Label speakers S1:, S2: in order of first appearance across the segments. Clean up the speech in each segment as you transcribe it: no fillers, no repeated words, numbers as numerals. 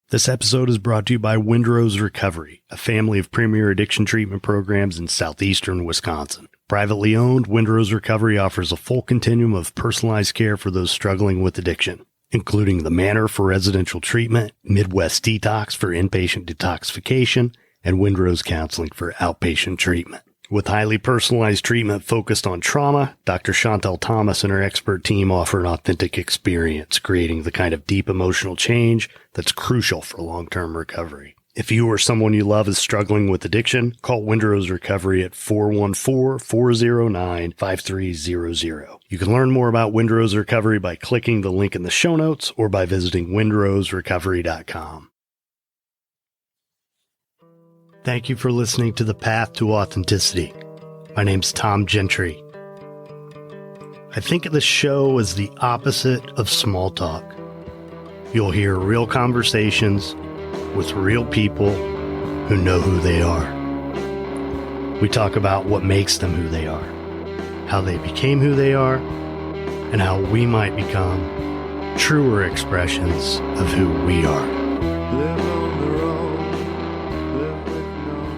S1: This episode is brought to you by Windrose Recovery, a family of premier addiction treatment programs in southeastern Wisconsin. Privately owned, Windrose Recovery offers a full continuum of personalized care for those struggling with addiction, including the Manor for residential treatment, Midwest Detox for inpatient detoxification, and Windrose Counseling for outpatient treatment. With highly personalized treatment focused on trauma, Dr. Chantel Thomas and her expert team offer an authentic experience, creating the kind of deep emotional change that's crucial for long-term recovery. If you or someone you love is struggling with addiction, call Windrose Recovery at 414-409-5300. You can learn more about Windrose Recovery by clicking the link in the show notes or by visiting windroserecovery.com. Thank you for listening to The Path to Authenticity. My name's Tom Gentry. I think of this show as the opposite of small talk. You'll hear real conversations with real people who know who they are. We talk about what makes them who they are, how they became who they are, and how we might become truer expressions of who we are.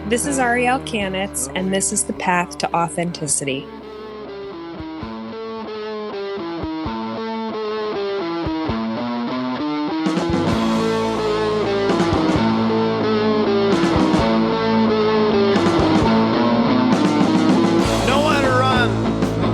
S2: This is Arielle Kanitz, and this is The Path to Authenticity.
S3: Nowhere to run,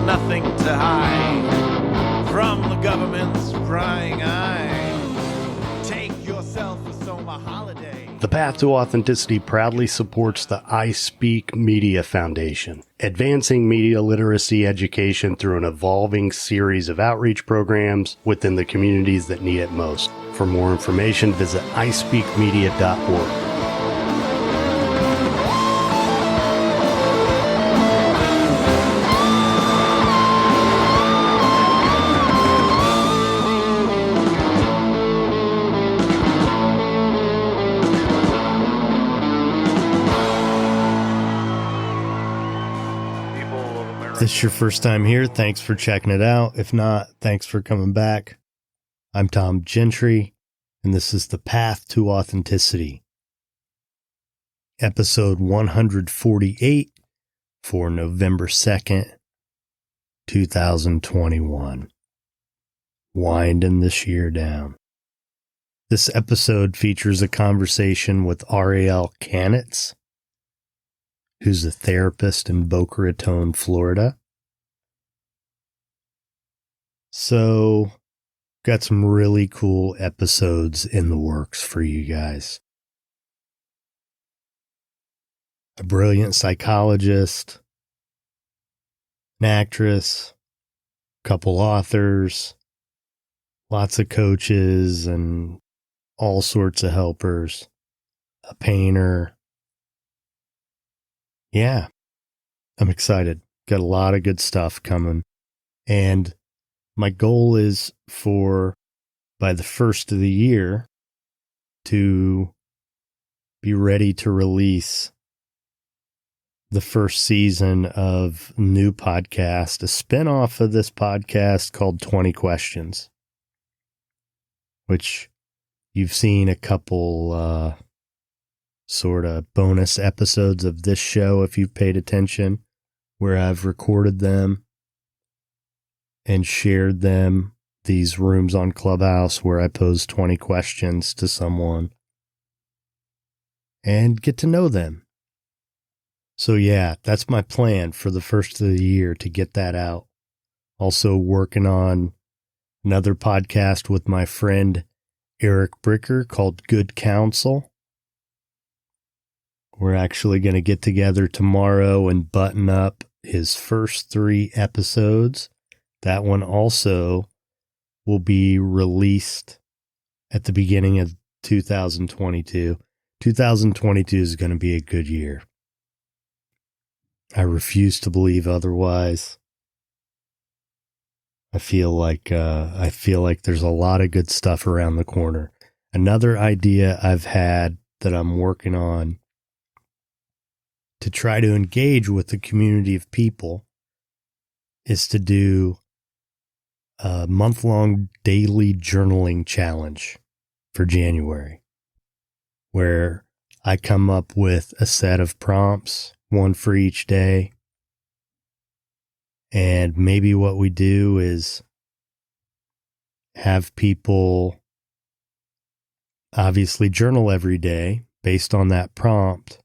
S3: nothing to hide from the government's prying eye. Take yourself a summer holiday.
S1: The Path to Authenticity proudly supports the I Speak Media Foundation, advancing media literacy education through an evolving series of outreach programs within the communities that need it most. For more information, visit ispeakmedia.org. If this is your first time here, thanks for checking it out. If not, thanks for coming back. I'm Tom Gentry, and this is The Path to Authenticity, episode 148 for November 2nd, 2021. Winding this year down. This episode features a conversation with Arielle Kanitz, who's a therapist in Boca Raton, Florida. So, got some really cool episodes in the works for you guys. A brilliant psychologist, an actress, a couple authors, lots of coaches and all sorts of helpers, a painter. Yeah, I'm excited. Got a lot of good stuff coming. And my goal is by the first of the year, to be ready to release the first season of new podcast, a spinoff of this podcast called 20 Questions, which you've seen a couple sort of bonus episodes of this show if you've paid attention, where I've recorded them and shared them, these rooms on Clubhouse where I pose 20 questions to someone and get to know them. So yeah, that's my plan for the first of the year, to get that out. Also working on another podcast with my friend Eric Bricker called Good Counsel. We're actually going to get together tomorrow and button up his first 3 episodes. That one also will be released at the beginning of 2022. 2022 is going to be a good year. I refuse to believe otherwise. I feel like there's a lot of good stuff around the corner. Another idea I've had that I'm working on to try to engage with the community of people is to do a month-long daily journaling challenge for January. where I come up with a set of prompts, one for each day. And maybe what we do is have people obviously journal every day based on that prompt,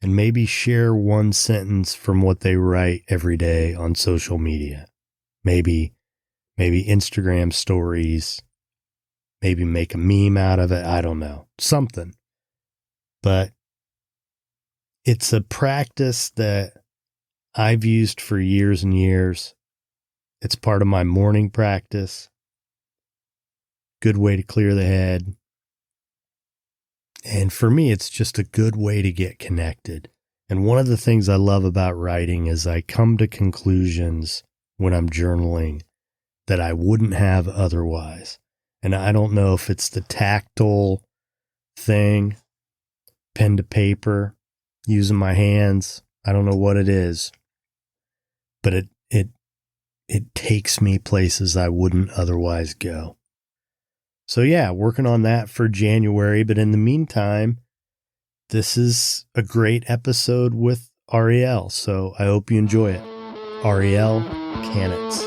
S1: and maybe share one sentence from what they write every day on social media. Maybe Instagram stories, maybe make a meme out of it. I don't know, something. But it's a practice that I've used for years and years. It's part of my morning practice. Good way to clear the head. And for me, it's just a good way to get connected. And one of the things I love about writing is I come to conclusions when I'm journaling that I wouldn't have otherwise. And I don't know if it's the tactile thing, pen to paper, using my hands. I don't know what it is, but it takes me places I wouldn't otherwise go. So yeah, working on that for January. But in the meantime, this is a great episode with Arielle. So I hope you enjoy it. Arielle Kanitz.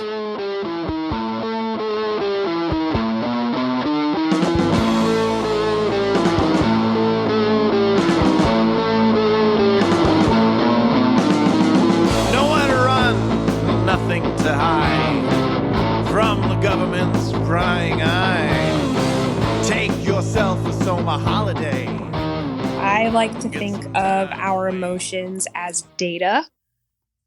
S3: Nowhere to run, nothing to hide from the government's prying eye. Take yourself a summer holiday.
S2: I like to think of our emotions as data,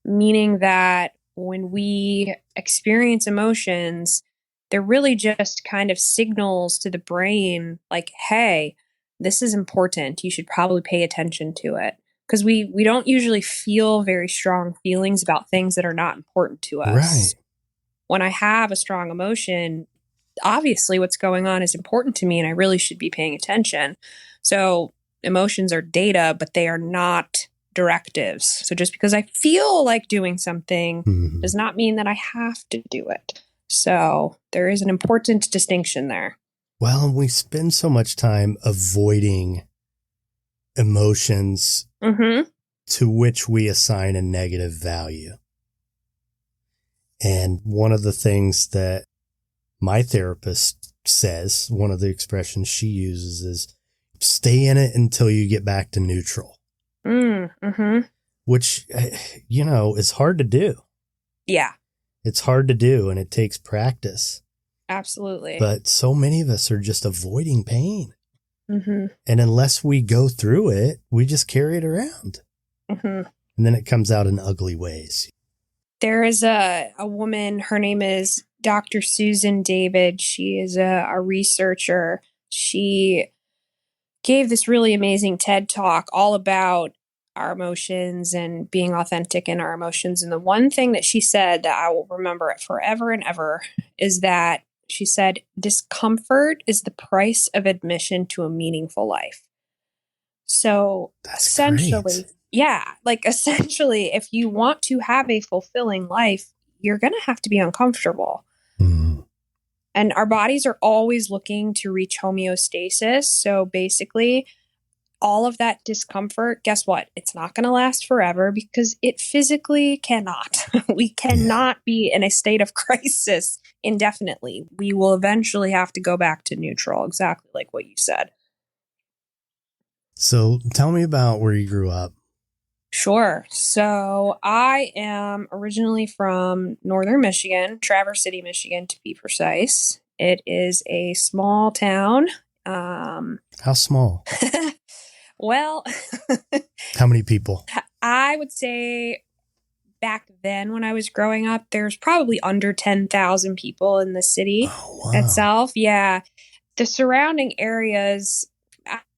S2: meaning that when we experience emotions, they're really just kind of signals to the brain like, hey, this is important. You should probably pay attention to it. Because we don't usually feel very strong feelings about things that are not important to us.
S1: Right.
S2: When I have a strong emotion, obviously what's going on is important to me and I really should be paying attention. So emotions are data, but they are not directives. So just because I feel like doing something does not mean that I have to do it. So there is an important distinction there.
S1: Well, we spend so much time avoiding emotions to which we assign a negative value. And one of the things that my therapist says, one of the expressions she uses is stay in it until you get back to neutral. Which, is hard to do. Yeah. It's hard to do, and it takes practice.
S2: Absolutely.
S1: But so many of us are just avoiding pain. And unless we go through it, we just carry it around. And then it comes out in ugly ways.
S2: There is a woman, her name is Dr. Susan David. She is a researcher. She gave this really amazing TED Talk all about our emotions and being authentic in our emotions. And the one thing that she said that I will remember it forever and ever is that she said, discomfort is the price of admission to a meaningful life. So
S1: that's
S2: essentially,
S1: great.
S2: Essentially, if you want to have a fulfilling life, you're going to have to be uncomfortable. And our bodies are always looking to reach homeostasis. So basically, all of that discomfort, guess what? It's not going to last forever because it physically cannot. We cannot be in a state of crisis indefinitely. We will eventually have to go back to neutral, exactly like what you said.
S1: So tell me about where you grew up.
S2: Sure. So I am originally from northern Michigan, Traverse City, Michigan, to be precise. It is a small town.
S1: How small?
S2: Well,
S1: how many people?
S2: I would say back then when I was growing up, there's probably under 10,000 people in the city itself. Yeah. The surrounding areas,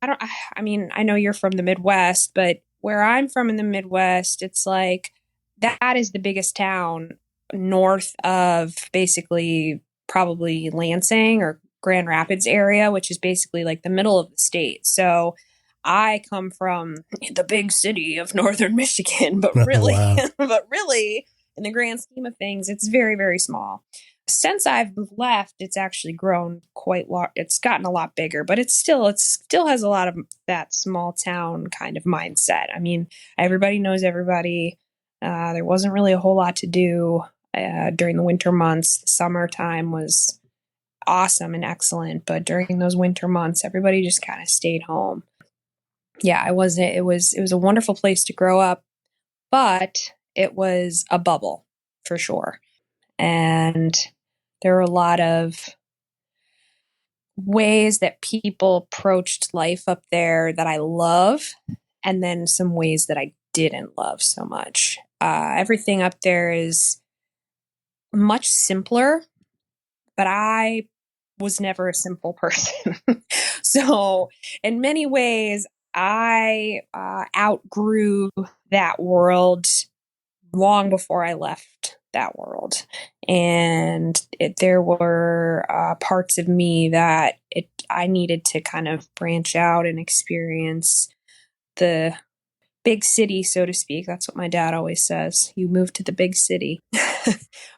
S2: I know you're from the Midwest, but where I'm from in the Midwest, it's like that is the biggest town north of basically probably Lansing or Grand Rapids area, which is basically like the middle of the state. So I come from the big city of northern Michigan, but really, in the grand scheme of things, it's very, very small. Since I've left, it's actually grown quite lot. It's gotten a lot bigger, but it still has a lot of that small town kind of mindset. I mean, everybody knows everybody. There wasn't really a whole lot to do during the winter months. The summertime was awesome and excellent, but during those winter months, everybody just kind of stayed home. Yeah, it was a wonderful place to grow up, but it was a bubble for sure. And there were a lot of ways that people approached life up there that I love, and then some ways that I didn't love so much. Everything up there is much simpler, but I was never a simple person. So in many ways, I outgrew that world long before I left that world. And there were parts of me that I needed to kind of branch out and experience the big city, so to speak. That's what my dad always says. You move to the big city.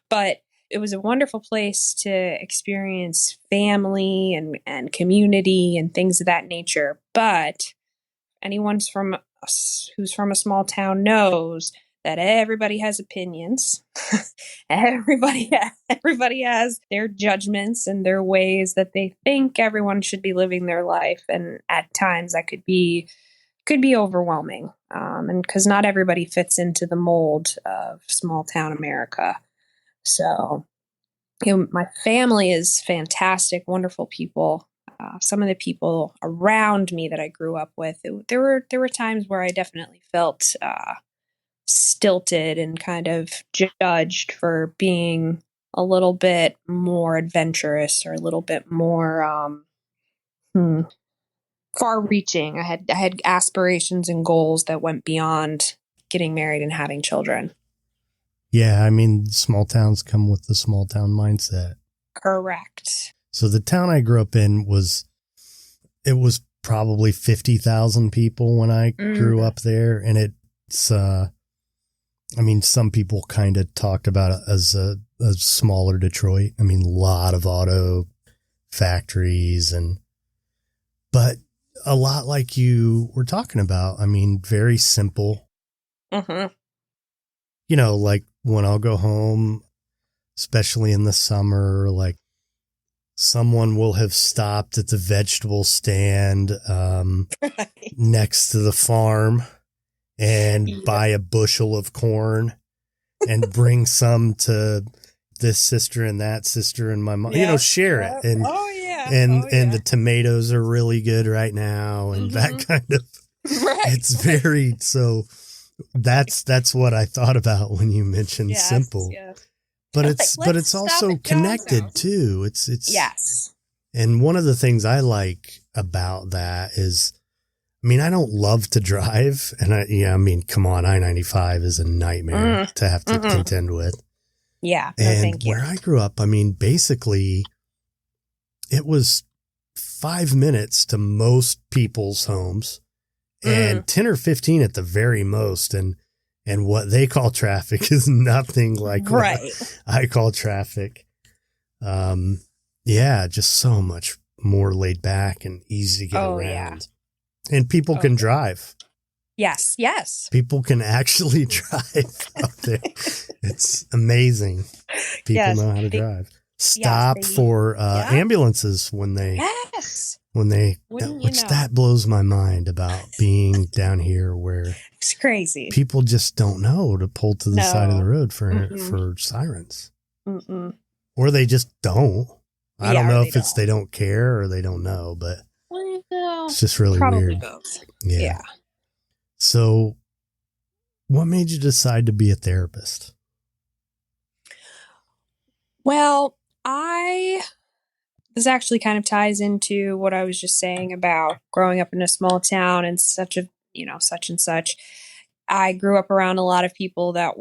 S2: But it was a wonderful place to experience family and community and things of that nature. But anyone who's from a small town knows that everybody has opinions. everybody has their judgments and their ways that they think everyone should be living their life. And at times that could be overwhelming. And because not everybody fits into the mold of small town America. So, my family is fantastic, wonderful people. Some of the people around me that I grew up with, there were times where I definitely felt stilted and kind of judged for being a little bit more adventurous or a little bit more far-reaching. I had aspirations and goals that went beyond getting married and having children.
S1: Yeah, I mean, small towns come with the small town mindset.
S2: Correct.
S1: So the town I grew up in was probably 50,000 people when I grew up there. And it's, I mean, some people kind of talked about it as a smaller Detroit. I mean, a lot of auto factories but a lot like you were talking about. I mean, very simple.
S2: Mm-hmm.
S1: You know, like when I'll go home, especially in the summer, like someone will have stopped at the vegetable stand next to the farm and buy a bushel of corn and bring some to this sister and that sister and my mom, share it. And, and the tomatoes are really good right now. And that kind of, it's very, so that's what I thought about when you mentioned simple, but it's also connected too. It's
S2: yes.
S1: And one of the things I like about that is, I mean, I don't love to drive, and I mean, come on, I-95 is a nightmare to have to contend with.
S2: Yeah.
S1: And
S2: thank you.
S1: where I grew up, I mean, basically it was 5 minutes to most people's homes. And 10 or 15 at the very most. And what they call traffic is nothing like what I call traffic. Just so much more laid back and easy to get around. Yeah. And people can drive.
S2: Yes. Yes.
S1: People can actually drive up there. It's amazing. People know how to drive. Stop for ambulances when they...
S2: Yes.
S1: That blows my mind about being down here where
S2: it's crazy.
S1: People just don't know to pull to the side of the road for sirens. Or they just don't. I don't know if it's they don't care or they don't know, but it's just really weird.
S2: Both.
S1: Yeah. So what made you decide to be a therapist?
S2: Well, this actually kind of ties into what I was just saying about growing up in a small town and such and such. I grew up around a lot of people that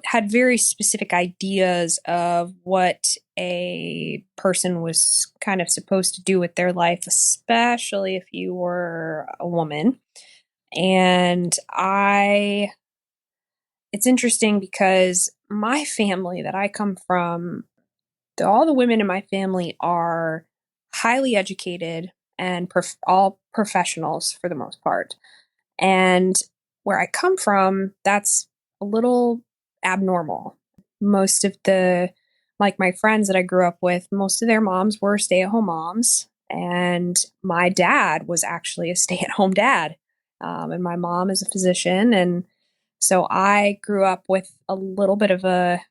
S2: had very specific ideas of what a person was kind of supposed to do with their life, especially if you were a woman. And it's interesting because my family that I come from, all the women in my family are highly educated and all professionals for the most part. And where I come from, that's a little abnormal. Most of like my friends that I grew up with, most of their moms were stay-at-home moms. And my dad was actually a stay-at-home dad. And my mom is a physician. And so I grew up with a little bit of a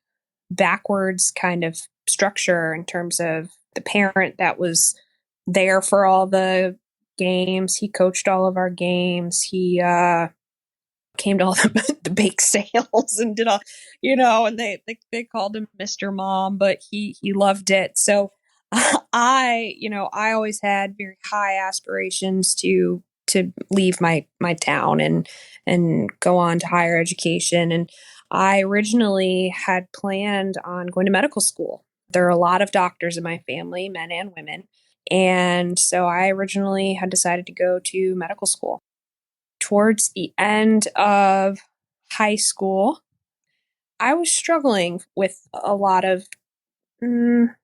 S2: backwards kind of structure in terms of the parent that was there for all the games. He coached all of our games. He came to all the bake sales and did all, and they called him Mr. Mom, but he loved it. So I always had very high aspirations to leave my town and go on to higher education. And I originally had planned on going to medical school. There are a lot of doctors in my family, men and women. And so I originally had decided to go to medical school. Towards the end of high school, I was struggling with a lot of, now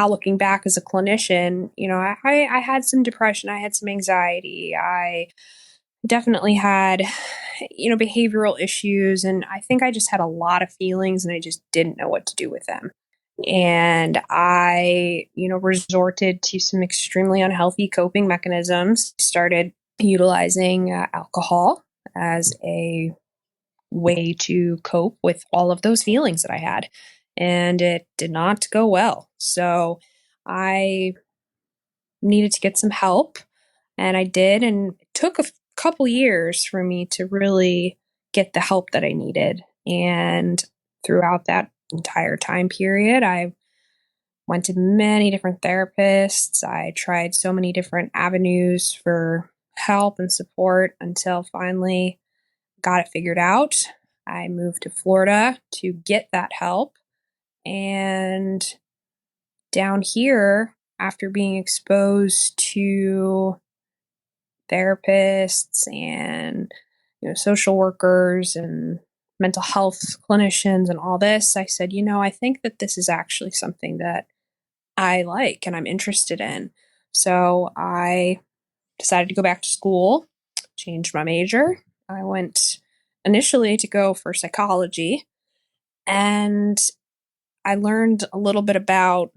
S2: looking back as a clinician, I had some depression, I had some anxiety, I definitely had, behavioral issues. And I think I just had a lot of feelings and I just didn't know what to do with them. And I, resorted to some extremely unhealthy coping mechanisms, started utilizing alcohol as a way to cope with all of those feelings that I had. And it did not go well. So I needed to get some help, and I did. And it took a couple years for me to really get the help that I needed. And throughout that entire time period, I went to many different therapists. I tried so many different avenues for help and support until finally got it figured out. I moved to Florida to get that help. And down here, after being exposed to therapists and social workers and mental health clinicians and all this, I said, I think that this is actually something that I like and I'm interested in. So I decided to go back to school, changed my major. I went initially to go for psychology, and I learned a little bit about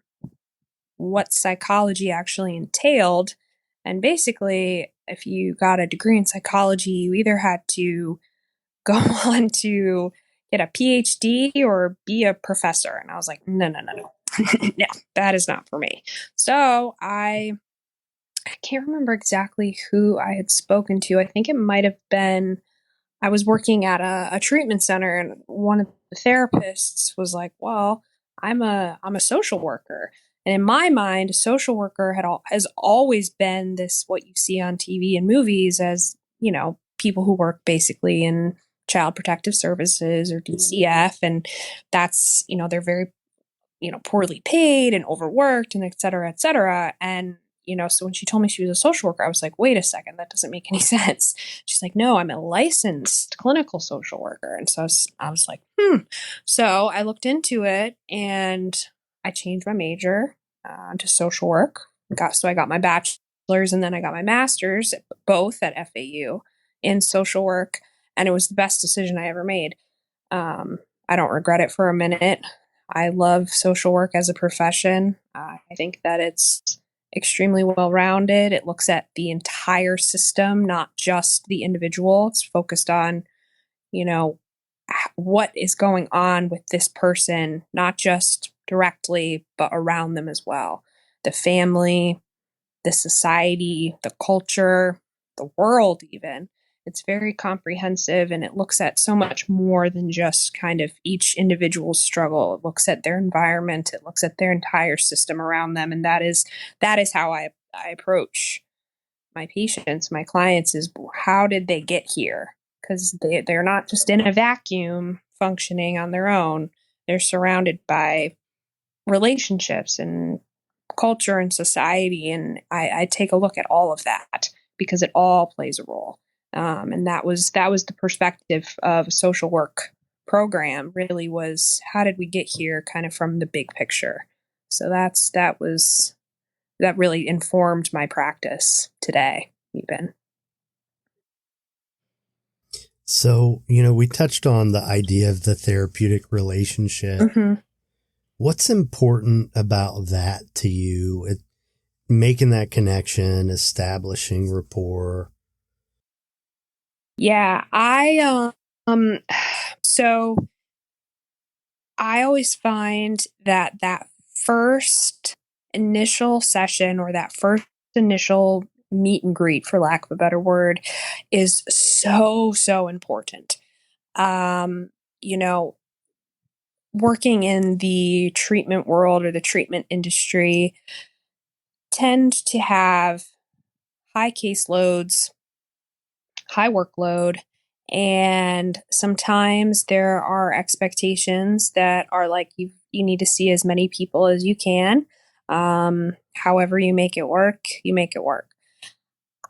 S2: what psychology actually entailed. And basically, if you got a degree in psychology, you either had to go on to get a PhD or be a professor. And I was like, no, no, that is not for me. So I can't remember exactly who I had spoken to. I think it might have been, I was working at a treatment center, and one of the therapists was like, well, I'm a social worker. And in my mind, a social worker has always been this, what you see on TV and movies as, people who work basically in Child Protective Services or DCF. And that's, they're very, poorly paid and overworked and et cetera, et cetera. And, so when she told me she was a social worker, I was like, wait a second, that doesn't make any sense. She's like, no, I'm a licensed clinical social worker. And so I was like, So I looked into it and I changed my major to social work. So I got my bachelor's and then I got my master's, both at FAU in social work. And it was the best decision I ever made. I don't regret it for a minute. I love social work as a profession. I think that it's extremely well-rounded. It looks at the entire system, not just the individual. It's focused on, what is going on with this person, not just directly, but around them as well. The family, the society, the culture, the world even. It's very comprehensive, and it looks at so much more than just kind of each individual's struggle. It looks at their environment. It looks at their entire system around them. And that is how I approach my patients, my clients, is how did they get here? Because they're not just in a vacuum functioning on their own. They're surrounded by relationships and culture and society. And I take a look at all of that because it all plays a role. And that was the perspective of a social work program, really, was how did we get here, kind of from the big picture. So that really informed my practice today, even.
S1: So, we touched on the idea of the therapeutic relationship.
S2: Mm-hmm.
S1: What's important about that to you? Making that connection, establishing rapport.
S2: Yeah, so I always find that first initial session, or that first initial meet and greet, for lack of a better word, is so important. You know, working in the treatment world or the treatment industry tend to have high caseloads, high workload, and sometimes there are expectations that are like, you need to see as many people as you can. However you make it work, you make it work.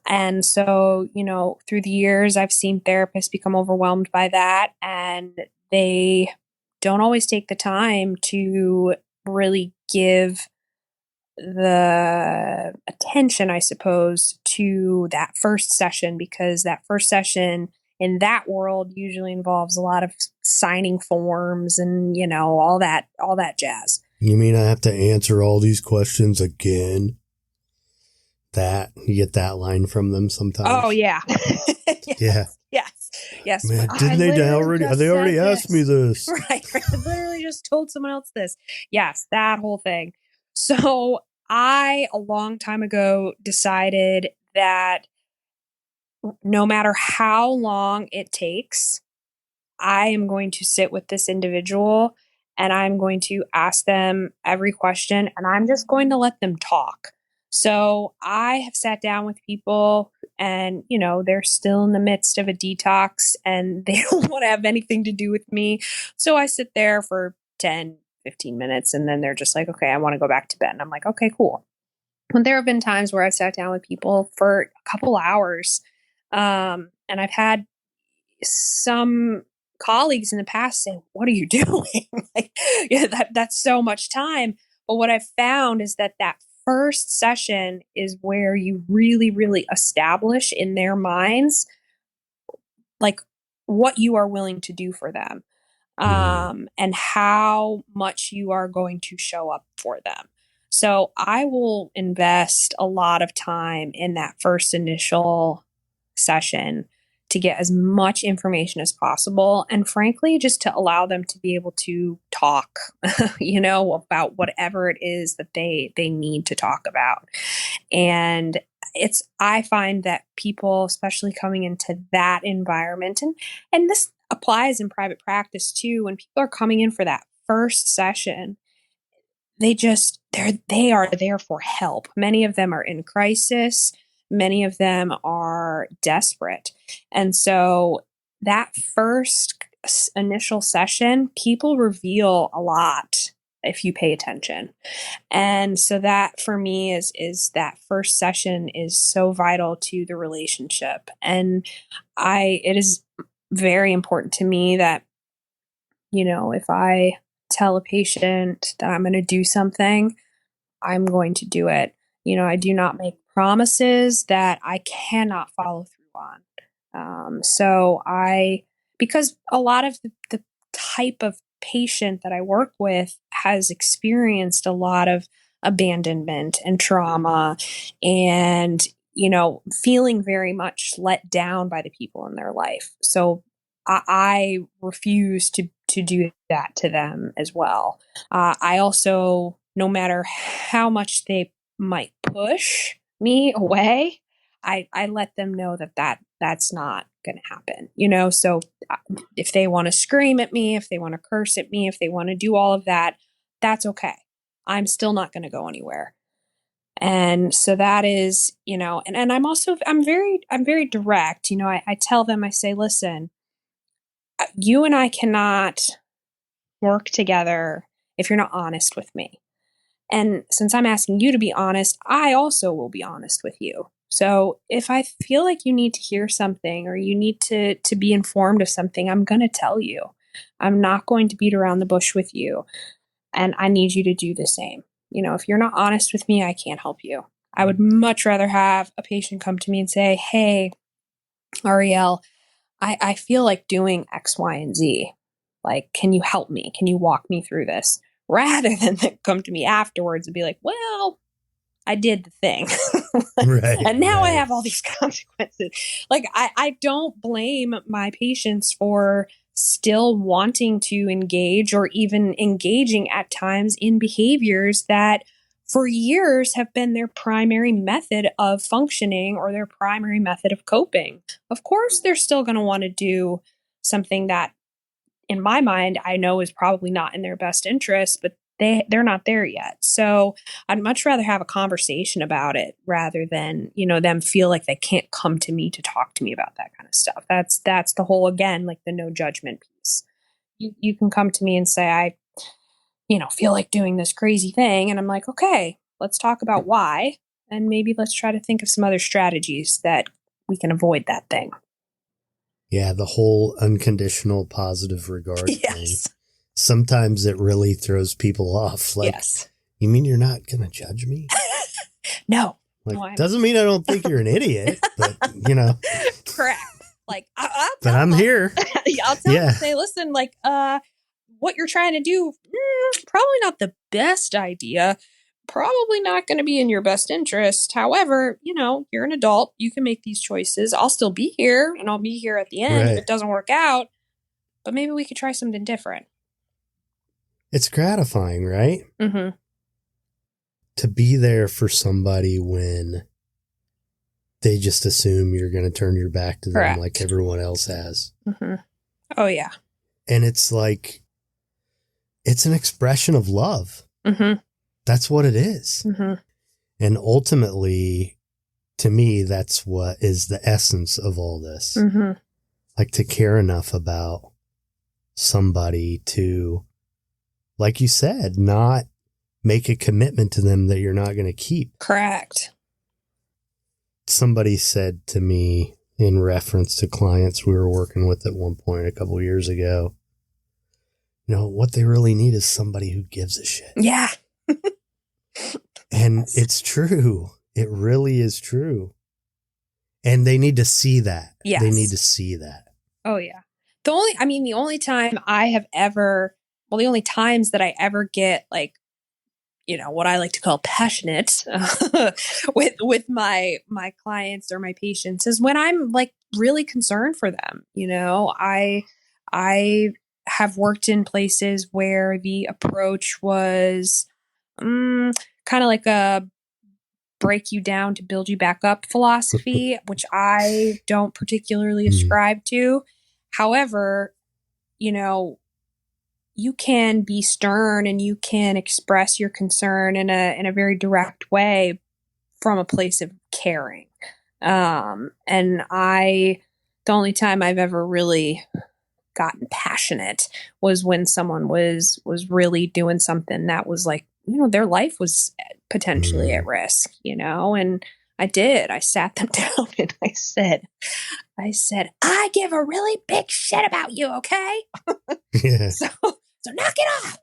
S2: And so, through the years, I've seen therapists become overwhelmed by that, and they don't always take the time to really give the attention, I suppose, to that first session, because that first session in that world usually involves a lot of signing forms and, all that jazz.
S1: You mean I have to answer all these questions again? You get that line from them sometimes.
S2: Oh, yeah.
S1: Yes,
S2: yeah. Yes.
S1: Man, didn't they already? They already asked me this.
S2: Right. I literally just told someone else this. Yes, that whole thing. So I, a long time ago, decided that no matter how long it takes, I am going to sit with this individual and I'm going to ask them every question, and I'm just going to let them talk. So I have sat down with people and, they're still in the midst of a detox and they don't want to have anything to do with me. So I sit there for 10, 15 minutes and then they're just like, okay, I want to go back to bed. And I'm like, okay, cool. But there have been times where I've sat down with people for a couple hours. And I've had some colleagues in the past say, what are you doing? That's so much time. But what I've found is that first session is where you really, really establish in their minds, like, what you are willing to do for them, and how much you are going to show up for them. So I will invest a lot of time in that first initial session to get as much information as possible. And frankly, just to allow them to be able to talk, about whatever it is that they need to talk about. And I find that people, especially coming into that environment, and this applies in private practice too, when people are coming in for that first session, they are there for help. Many of them are in crisis. Many of them are desperate. And so that first initial session, people reveal a lot if you pay attention. And so that, for me, is that first session is so vital to the relationship. And it is very important to me that, if I tell a patient that I'm going to do something, I'm going to do it. I do not make promises that I cannot follow through on. Because a lot of the type of patient that I work with has experienced a lot of abandonment and trauma and, feeling very much let down by the people in their life. So I refuse to do that to them as well. I also, no matter how much they might push me away, I let them know that's not going to happen, so if they want to scream at me, if they want to curse at me, if they want to do all of that, that's okay. I'm still not going to go anywhere. And so that is, and I'm very direct. I tell them, I say, listen, you and I cannot work together if you're not honest with me. And since I'm asking you to be honest, I also will be honest with you. So if I feel like you need to hear something or you need to be informed of something, I'm going to tell you. I'm not going to beat around the bush with you. And I need you to do the same. If you're not honest with me, I can't help you. I would much rather have a patient come to me and say, hey, Arielle, I feel like doing X, Y, and Z. Like, can you help me? Can you walk me through this? Rather than come to me afterwards and be like, well, I did the thing.
S1: Right,
S2: and now
S1: right.
S2: I have all these consequences. Like, I don't blame my patients for still wanting to engage or even engaging at times in behaviors that for years have been their primary method of functioning or their primary method of coping. Of course, they're still going to want to do something that, in my mind, I know is probably not in their best interest, but they're not there yet. So I'd much rather have a conversation about it rather than, them feel like they can't come to me to talk to me about that kind of stuff. That's the whole, again, like the no judgment piece. You can come to me and say, I feel like doing this crazy thing. And I'm like, okay, let's talk about why. And maybe let's try to think of some other strategies that we can avoid that thing.
S1: Yeah, the whole unconditional positive regard thing. Sometimes it really throws people off. Like,
S2: yes.
S1: You mean you're not going to judge me?
S2: No.
S1: Like, doesn't mean I don't think you're an idiot, but,
S2: Correct. Like,
S1: but I'm here.
S2: I'll tell them, say, listen, like, what you're trying to do, probably not the best idea. Probably not going to be in your best interest. However, you're an adult. You can make these choices. I'll still be here, and I'll be here at the end if it doesn't work out. But maybe we could try something different.
S1: It's gratifying, right?
S2: Mm-hmm.
S1: To be there for somebody when they just assume you're going to turn your back to them like everyone else has.
S2: Mm-hmm. Oh, yeah.
S1: And it's like, it's an expression of love.
S2: Mm-hmm.
S1: That's what it is.
S2: Mm-hmm.
S1: And ultimately, to me, that's what is the essence of all this.
S2: Mm-hmm.
S1: Like, to care enough about somebody to, like you said, not make a commitment to them that you're not going to keep.
S2: Correct.
S1: Somebody said to me in reference to clients we were working with at one point a couple of years ago, what they really need is somebody who gives a shit.
S2: Yeah.
S1: And it's true. It really is true. And they need to see that.
S2: Yes.
S1: They need to see that.
S2: Oh, yeah. The only times that I ever get, like, what I like to call passionate with my clients or my patients is when I'm, like, really concerned for them. I have worked in places where the approach was kind of like a break you down to build you back up philosophy, which I don't particularly ascribe to. However, you can be stern and you can express your concern in a very direct way from a place of caring. And the only time I've ever really gotten passionate was when someone was really doing something that was like, their life was potentially at risk, and I sat them down and I said, I give a really big shit about you. Okay.
S1: Yeah.
S2: So knock it off.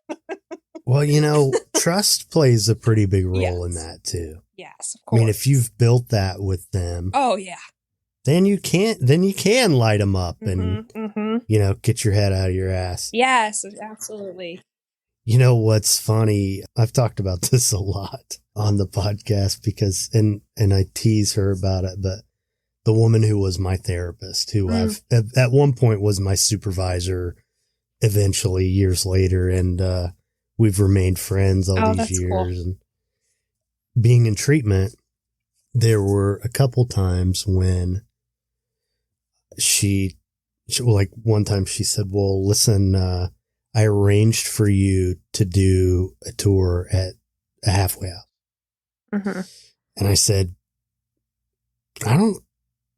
S1: Well, trust plays a pretty big role in that too.
S2: Yes, of course.
S1: I mean, if you've built that with them,
S2: oh yeah,
S1: then you can light them up and, get your head out of your ass.
S2: Yes, absolutely.
S1: What's funny? I've talked about this a lot on the podcast because, and I tease her about it, but the woman who was my therapist, who I've at one point was my supervisor, eventually years later, and we've remained friends all these years. Cool. And being in treatment, there were a couple times when she like one time she said, well, listen, I arranged for you to do a tour at a halfway house.
S2: Mm-hmm.
S1: And I said, I don't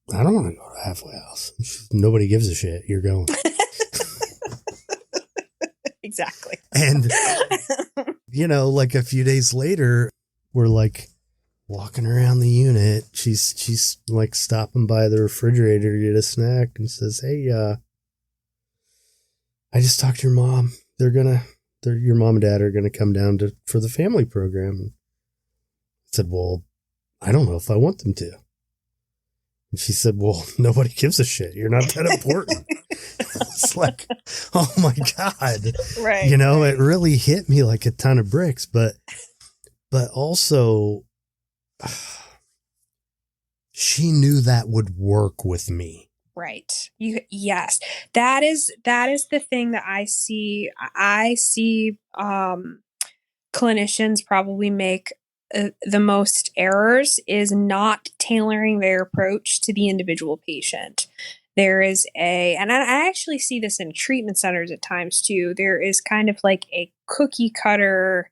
S1: want to go to a halfway house. Nobody gives a shit. You're going.
S2: Exactly.
S1: And, like a few days later, we're like, walking around the unit. She's like stopping by the refrigerator to get a snack and says, "Hey, I just talked to your mom. Your mom and dad are gonna come down for the family program." I said, "Well, I don't know if I want them to." And she said, "Well, nobody gives a shit. You're not that important." It's like, oh my God.
S2: Right.
S1: It really hit me like a ton of bricks, but also she knew that would work with me.
S2: Right. Yes. That is the thing that I see. I see clinicians probably make the most errors is not tailoring their approach to the individual patient. There is and I actually see this in treatment centers at times too. There is kind of like a cookie cutter,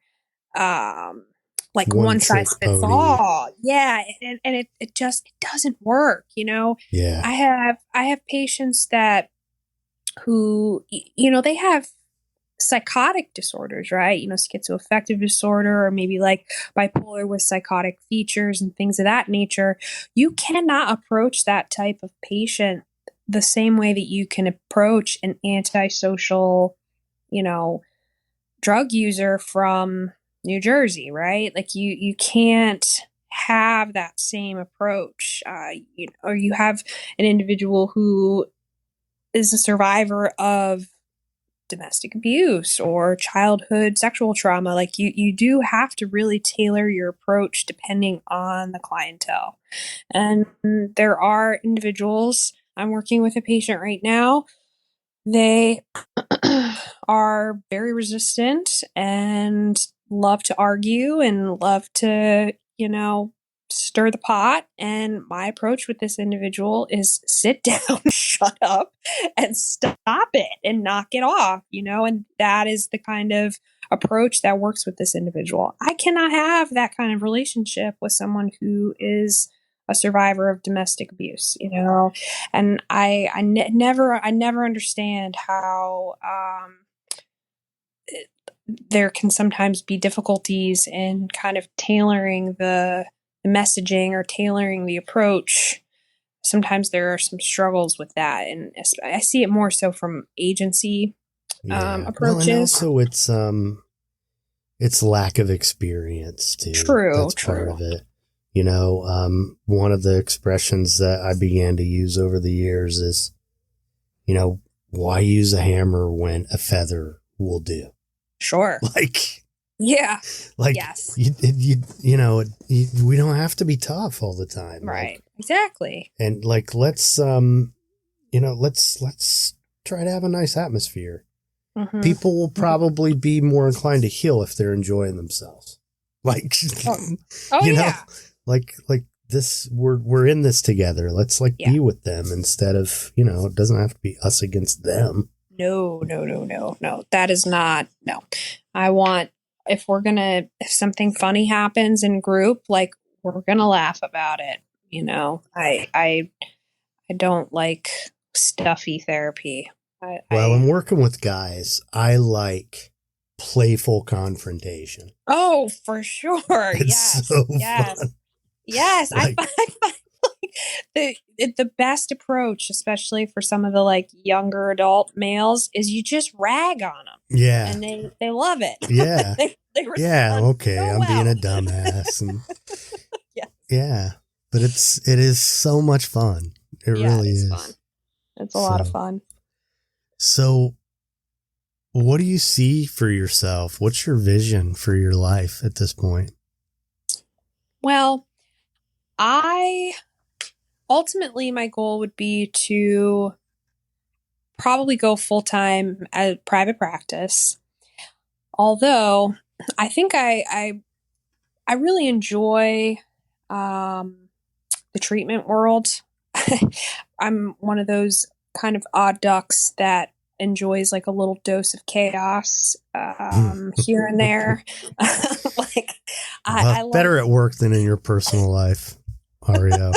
S2: like one size fits all. Yeah. And it just doesn't work,
S1: Yeah.
S2: I have patients who, they have psychotic disorders, right? Schizoaffective disorder, or maybe like bipolar with psychotic features and things of that nature. You cannot approach that type of patient the same way that you can approach an antisocial, drug user from New Jersey, right? Like you can't have that same approach. Or you have an individual who is a survivor of domestic abuse or childhood sexual trauma. Like you do have to really tailor your approach depending on the clientele. And there are individuals, I'm working with a patient right now, they are very resistant and love to argue and love to, stir the pot. And my approach with this individual is sit down, shut up, and stop it and knock it off, and that is the kind of approach that works with this individual. I cannot have that kind of relationship with someone who is a survivor of domestic abuse, and I never understand how there can sometimes be difficulties in kind of tailoring the messaging or tailoring the approach. Sometimes there are some struggles with that, and I see it more so from agency approaches. Well,
S1: and also it's lack of experience too.
S2: True,
S1: that's part of it. One of the expressions that I began to use over the years is, why use a hammer when a feather will do?
S2: Sure. Yeah.
S1: Yes. We don't have to be tough all the time.
S2: Right. Exactly.
S1: And let's try to have a nice atmosphere. Mm-hmm. People will probably be more inclined to heal if they're enjoying themselves.
S2: Yeah.
S1: Like this, we're in this together. Let's be with them instead of, it doesn't have to be us against them.
S2: No. That is not, no. I want, if something funny happens in group, we're going to laugh about it. I don't like stuffy therapy.
S1: I'm working with guys. I like playful confrontation.
S2: Oh, for sure.
S1: It's so fun.
S2: Yes. I find the best approach, especially for some of the younger adult males, is you just rag on them.
S1: Yeah.
S2: And they love it.
S1: Yeah.
S2: they
S1: okay.
S2: So
S1: I'm being a dumbass. And
S2: yeah.
S1: Yeah. But it is so much fun. It really is.
S2: Fun. It's a lot of fun.
S1: So what do you see for yourself? What's your vision for your life at this point?
S2: Well, ultimately my goal would be to probably go full-time at private practice. Although I think I really enjoy the treatment world. I'm one of those kind of odd ducks that enjoys a little dose of chaos here and there. I
S1: better at work than in your personal life, Arielle.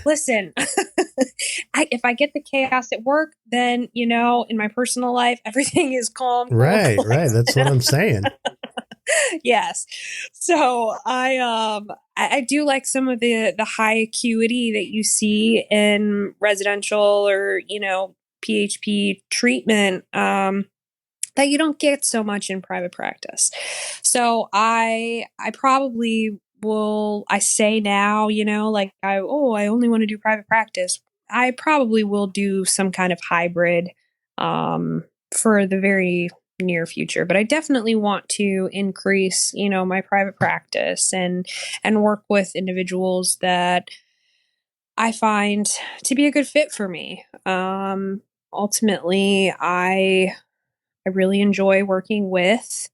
S2: Listen, if I get the chaos at work, then, in my personal life, everything is calm.
S1: Right. That's what I'm saying.
S2: Yes. So I do like some of the high acuity that you see in residential or, PHP treatment, that you don't get so much in private practice. So I probably will, I say now, like I only want to do private practice. I probably will do some kind of hybrid for the very near future, but I definitely want to increase, my private practice and work with individuals that I find to be a good fit for me. Ultimately, I really enjoy working with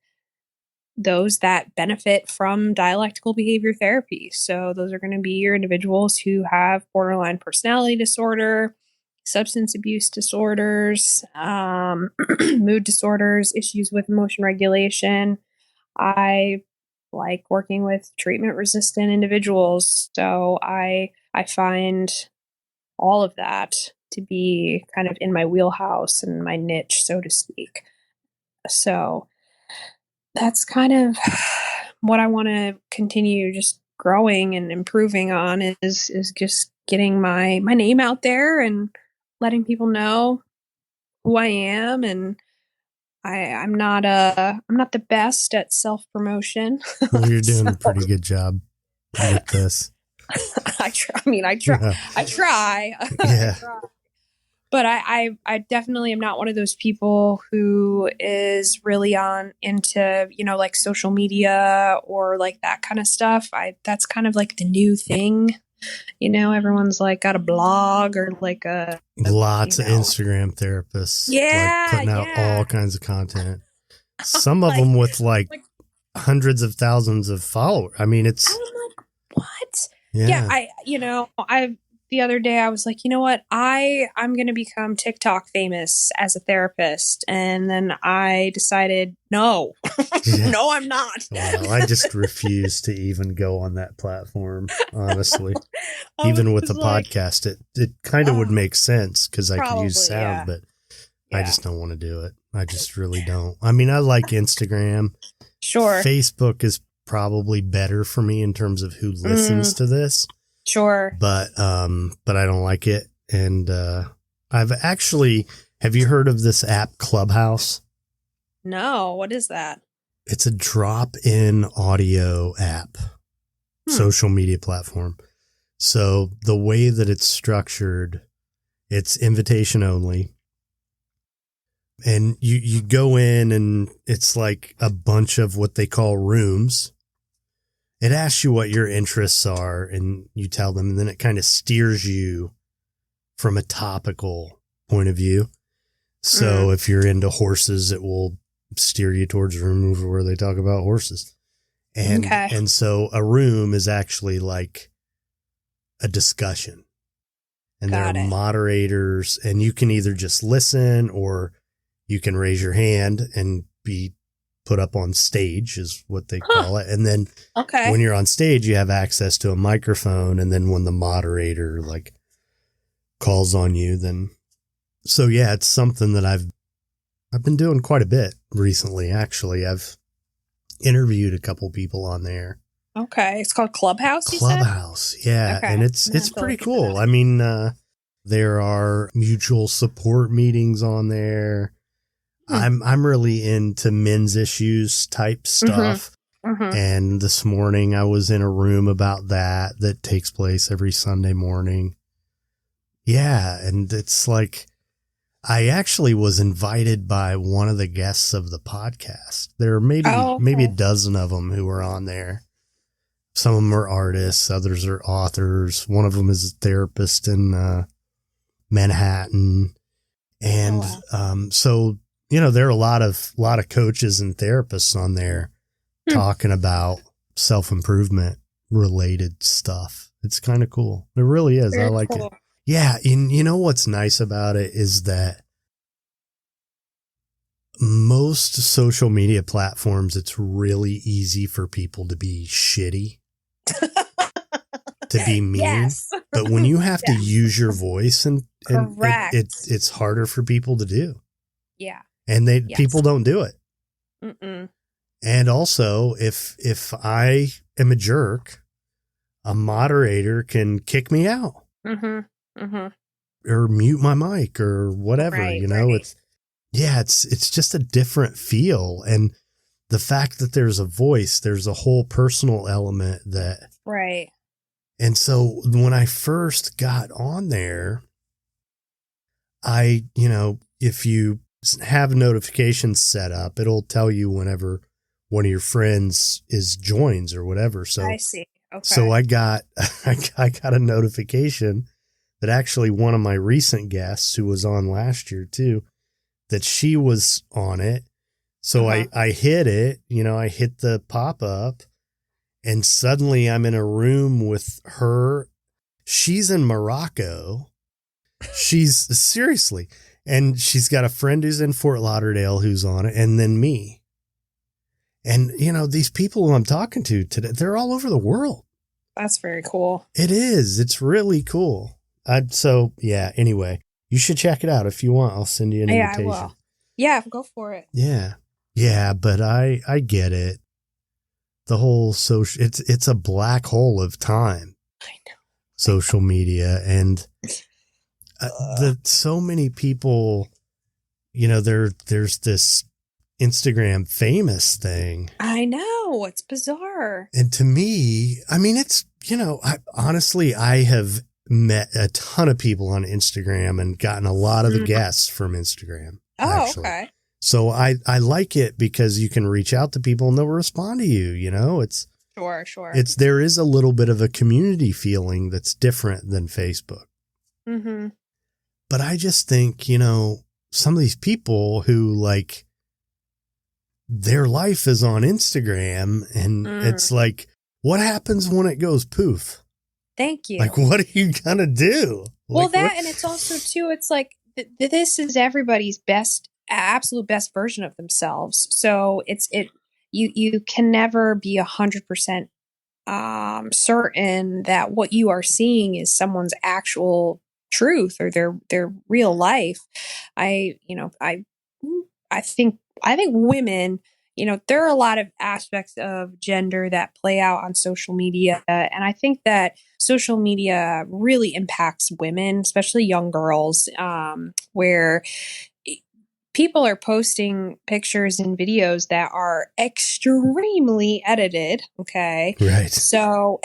S2: those that benefit from dialectical behavior therapy. So those are going to be your individuals who have borderline personality disorder, substance abuse disorders, mood disorders, issues with emotion regulation. I like working with treatment resistant individuals. So I find all of that to be kind of in my wheelhouse and my niche, so to speak. So that's kind of what I want to continue just growing and improving on is just getting my name out there and letting people know who I am. And I'm not the best at self-promotion.
S1: Well, you're doing a pretty good job with this.
S2: I try.
S1: Yeah.
S2: But I definitely am not one of those people who is really into, like social media or like that kind of stuff. That's kind of like the new thing. Everyone's like got a blog or like
S1: lots of Instagram therapists.
S2: Yeah.
S1: Like putting out all kinds of content. Some of them with like hundreds of thousands of followers. I mean, it's.
S2: I'm like, what? Yeah. The other day I was like, you know what? I'm going to become TikTok famous as a therapist. And then I decided, no, no, I'm not.
S1: Well, I just refuse to even go on that platform, honestly. Even with the podcast, it kind of would make sense because I could use sound, but I just don't want to do it. I just really don't. I mean, I like Instagram.
S2: Sure.
S1: Facebook is probably better for me in terms of who listens to this.
S2: Sure.
S1: But I don't like it. And have you heard of this app Clubhouse?
S2: No, what is that?
S1: It's a drop-in audio app, social media platform. So the way that it's structured, it's invitation only. And you go in and it's like a bunch of what they call rooms. It asks you what your interests are and you tell them, and then it kind of steers you from a topical point of view. So if you're into horses, it will steer you towards a room where they talk about horses. And so a room is actually like a discussion. And there are moderators, and you can either just listen or you can raise your hand and be put up on stage is what they call it. And then when you're on stage, you have access to a microphone. And then when the moderator like calls on you, then. So yeah, it's something that I've been doing quite a bit recently. Actually, I've interviewed a couple people on there.
S2: Okay. It's called Clubhouse.
S1: Clubhouse. Yeah. Okay. And it's pretty cool. I mean, there are mutual support meetings on there. I'm really into men's issues type stuff. And this morning I was in a room about that takes place every Sunday morning. Yeah. And it's like, I actually was invited by one of the guests of the podcast. There are maybe a dozen of them who are on there. Some of them are artists. Others are authors. One of them is a therapist in Manhattan. And so, there are a lot of coaches and therapists on there talking about self-improvement related stuff. It's kind of cool. It really is. I like it. Yeah. And you know what's nice about it is that most social media platforms, it's really easy for people to be shitty, to be mean. Yes. But when you have to use your voice and it's harder for people to do.
S2: Yeah.
S1: And people don't do it. And also, if I am a jerk, a moderator can kick me out or mute my mic or whatever.
S2: Right,
S1: you know,
S2: right.
S1: it's just a different feel. And the fact that there's a voice, there's a whole personal element that.
S2: Right.
S1: And so when I first got on there, if you have notifications set up, it'll tell you whenever one of your friends joins or whatever. So
S2: I see. Okay.
S1: So I got a notification that actually one of my recent guests who was on last year too, that she was on it. So I hit it, I hit the pop up, and suddenly I'm in a room with her. She's in Morocco. Seriously. And she's got a friend who's in Fort Lauderdale who's on it, and then me. And, these people who I'm talking to today, they're all over the world.
S2: That's very cool.
S1: It is. It's really cool. Anyway, you should check it out if you want. I'll send you an invitation.
S2: I will. Yeah, go for it.
S1: Yeah. Yeah, but I get it. The whole social, it's a black hole of time.
S2: I know.
S1: Social media, and so many people, there's this Instagram famous thing.
S2: I know, it's bizarre.
S1: And to me, I mean, it's, I have met a ton of people on Instagram and gotten a lot of the guests from Instagram.
S2: Oh,
S1: actually.
S2: okay.
S1: So I like it because you can reach out to people and they'll respond to you. It's
S2: sure.
S1: There is a little bit of a community feeling that's different than Facebook.
S2: Mm-hmm.
S1: But I just think, some of these people who their life is on Instagram, and it's like, what happens when it goes poof?
S2: Thank you.
S1: Like, what are you going to do?
S2: Well, and it's also too, it's like, this is everybody's absolute best version of themselves. So you can never be 100% certain that what you are seeing is someone's actual truth or their real life. I think women, there are a lot of aspects of gender that play out on social media. And I think that social media really impacts women, especially young girls, where people are posting pictures and videos that are extremely edited. Okay.
S1: Right.
S2: So,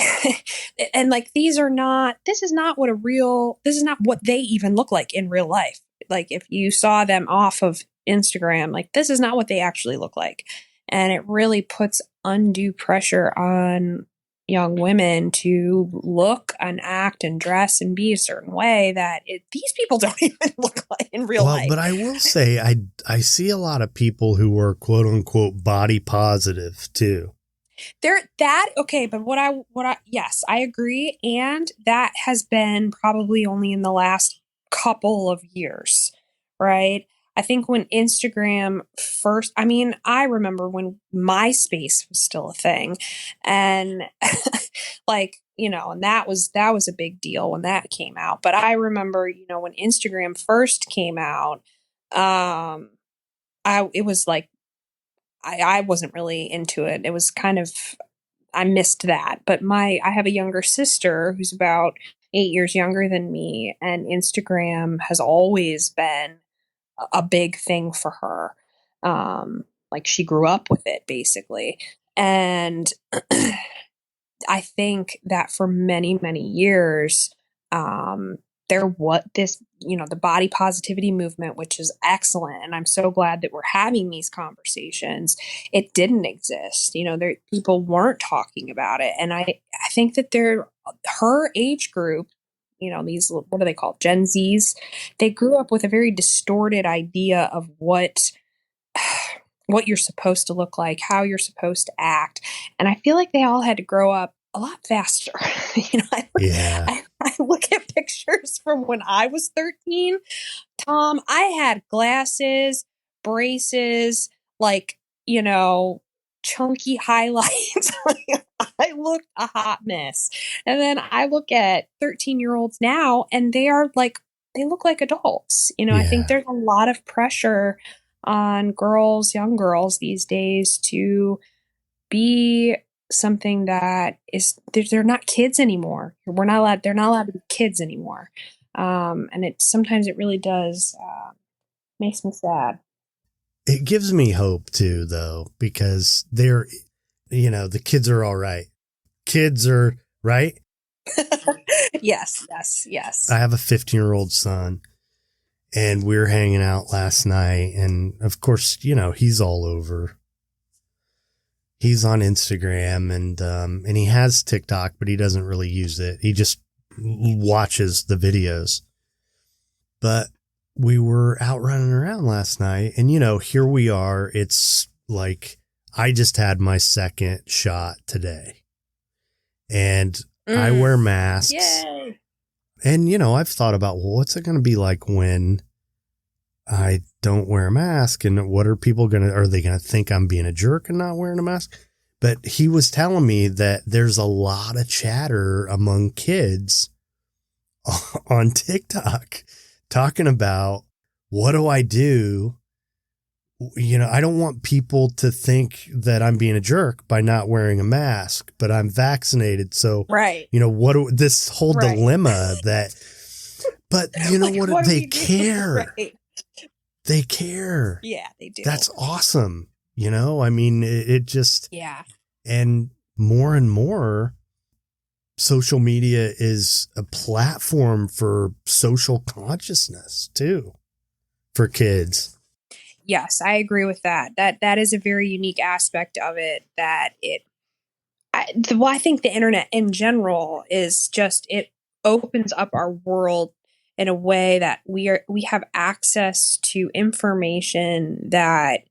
S2: and this is not what they even look like in real life. Like if you saw them off of Instagram, this is not what they actually look like. And it really puts undue pressure on young women to look and act and dress and be a certain way that these people don't even look like in real life. But
S1: I will say, I see a lot of people who are quote unquote body positive too.
S2: Yes, I agree. And that has been probably only in the last couple of years, right? I think when Instagram first, I remember when MySpace was still a thing, and and that was a big deal when that came out. But I remember, when Instagram first came out, I wasn't really into it. It was kind of, I missed that. But I have a younger sister who's about 8 years younger than me, and Instagram has always been a big thing for her. She grew up with it basically. And I think that for many, many years, the body positivity movement, which is excellent. And I'm so glad that we're having these conversations. It didn't exist. People weren't talking about it. And I think that her age group, these, what are they called? Gen Zs. They grew up with a very distorted idea of what you're supposed to look like, how you're supposed to act. And I feel like they all had to grow up a lot faster. I look at pictures from when I was 13. Tom, I had glasses, braces, chunky highlights. I looked a hot mess. And then I look at 13-year-olds now, and they look like adults. I think there's a lot of pressure on girls, young girls these days to be something that is, they're not kids anymore. They're not allowed to be kids anymore. And sometimes it really does, makes me sad.
S1: It gives me hope too, though, because the kids are all right. Kids are right.
S2: Yes.
S1: I have a 15-year-old son, and we were hanging out last night, and of course, he's all over. He's on Instagram, and he has TikTok, but he doesn't really use it. He just watches the videos. But we were out running around last night, and here we are. It's like I just had my second shot today, and I wear masks.
S2: Yay.
S1: And I've thought about, well, what's it going to be like when I don't wear a mask, and what are people are they going to think I'm being a jerk and not wearing a mask? But he was telling me that there's a lot of chatter among kids on TikTok talking about, what do I do? I don't want people to think that I'm being a jerk by not wearing a mask, but I'm vaccinated. So,
S2: right.
S1: This whole dilemma that, but what they care.
S2: Right.
S1: They care.
S2: Yeah, they do.
S1: That's awesome. It just,
S2: yeah.
S1: And more, social media is a platform for social consciousness too, for kids.
S2: Yes, I agree with that. That is a very unique aspect of it. I think the internet in general is just, it opens up our world in a way that we have access to information that,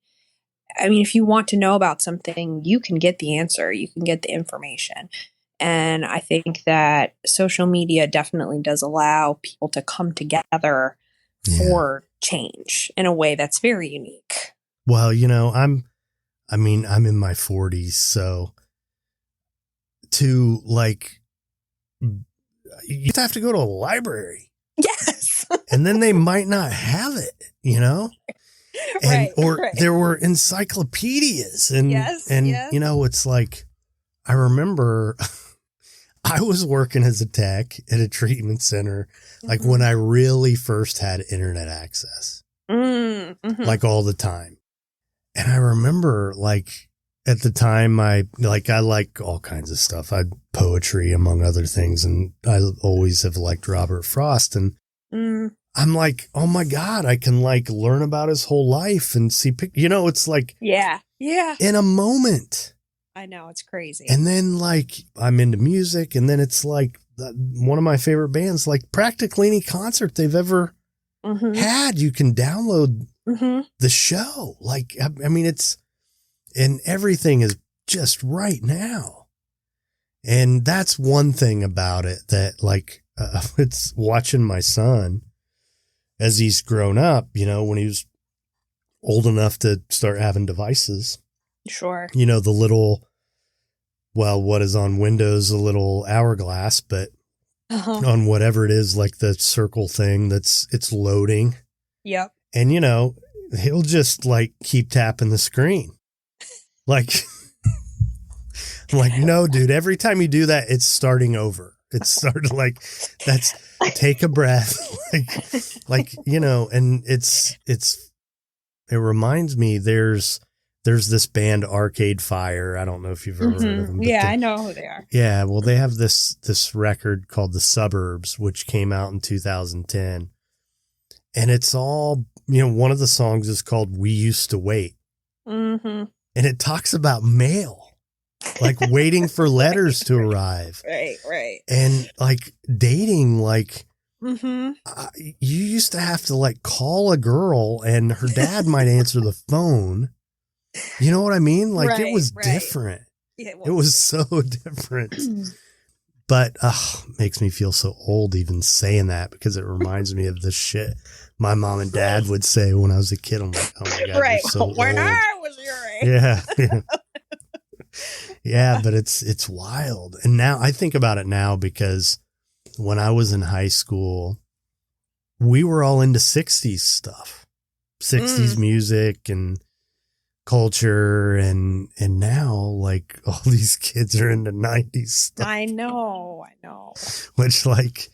S2: if you want to know about something, you can get the answer, you can get the information. And I think that social media definitely does allow people to come together for change in a way that's very unique.
S1: Well, I'm in my 40s, so you have to go to a library.
S2: Yes.
S1: And then they might not have it, there were encyclopedias and, it's like, I remember I was working as a tech at a treatment center, like when I really first had internet access, like all the time. And I remember at the time I like all kinds of stuff. I poetry among other things. And I always have liked Robert Frost. And I'm like, oh my God, I can learn about his whole life and see, it's like, yeah, in a moment.
S2: I know, it's crazy.
S1: And then I'm into music, and then it's one of my favorite bands, practically any concert they've ever had, you can download the show. It's, and everything is just right now. And that's one thing about it that it's watching my son as he's grown up, when he was old enough to start having devices.
S2: Sure.
S1: The little, what is on Windows, a little hourglass, but on whatever it is, the circle thing it's loading.
S2: Yep.
S1: And, he'll just keep tapping the screen. No, dude, every time you do that, it's starting over. It's started take a breath, and it reminds me there's this band Arcade Fire. I don't know if you've ever heard of them.
S2: Yeah, I know who they are.
S1: Yeah. Well, they have this record called The Suburbs, which came out in 2010, and it's all, one of the songs is called We Used to Wait. And it talks about mail. Waiting for letters to arrive.
S2: Right.
S1: And dating, you used to have to call a girl and her dad might answer the phone. You know what I mean? It was different. It was so different. But makes me feel so old even saying that, because it reminds me of the shit my mom and dad would say when I was a kid. I'm like, oh my God,
S2: right.
S1: you're so
S2: when
S1: old.
S2: I was your age.
S1: Yeah. Yeah, but it's wild. And now I think about it now, because when I was in high school, we were all into 60s stuff. 60s music and culture, and now like all these kids are into 90s stuff.
S2: I know.
S1: Which, like,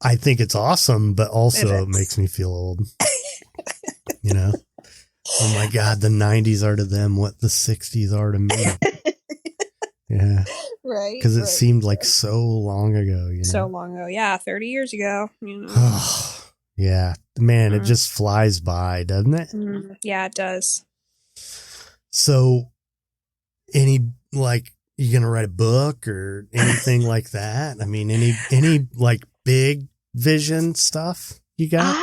S1: I think it's awesome, but also it makes me feel old. You know? Oh my God, the 90s are to them what the 60s are to me. Yeah.
S2: Right.
S1: Because it seemed like so long ago, you know?
S2: So long ago. Yeah, 30 years ago. You know?
S1: Yeah. Man, it just flies by, doesn't it?
S2: Yeah, it does.
S1: So, you gonna write a book or anything like that? I mean, any like big vision stuff you got?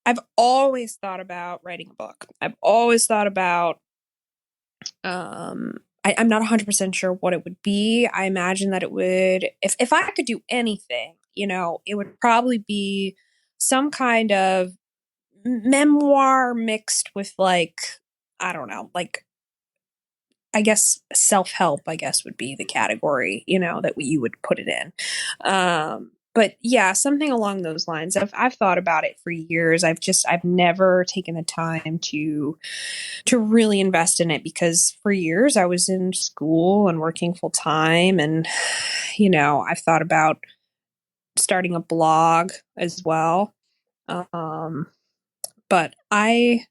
S2: I've always thought about writing a book. I've always thought about, I'm not 100% sure what it would be. I imagine that it would, if I could do anything, you know, it would probably be some kind of memoir mixed with, like, I don't know, like, I guess self-help, I guess, would be the category, you know, that you would put it in. But yeah, something along those lines. I've thought about it for years. I've never taken the time to really invest in it, because for years I was in school and working full time, and you know, I've thought about starting a blog as well. But I've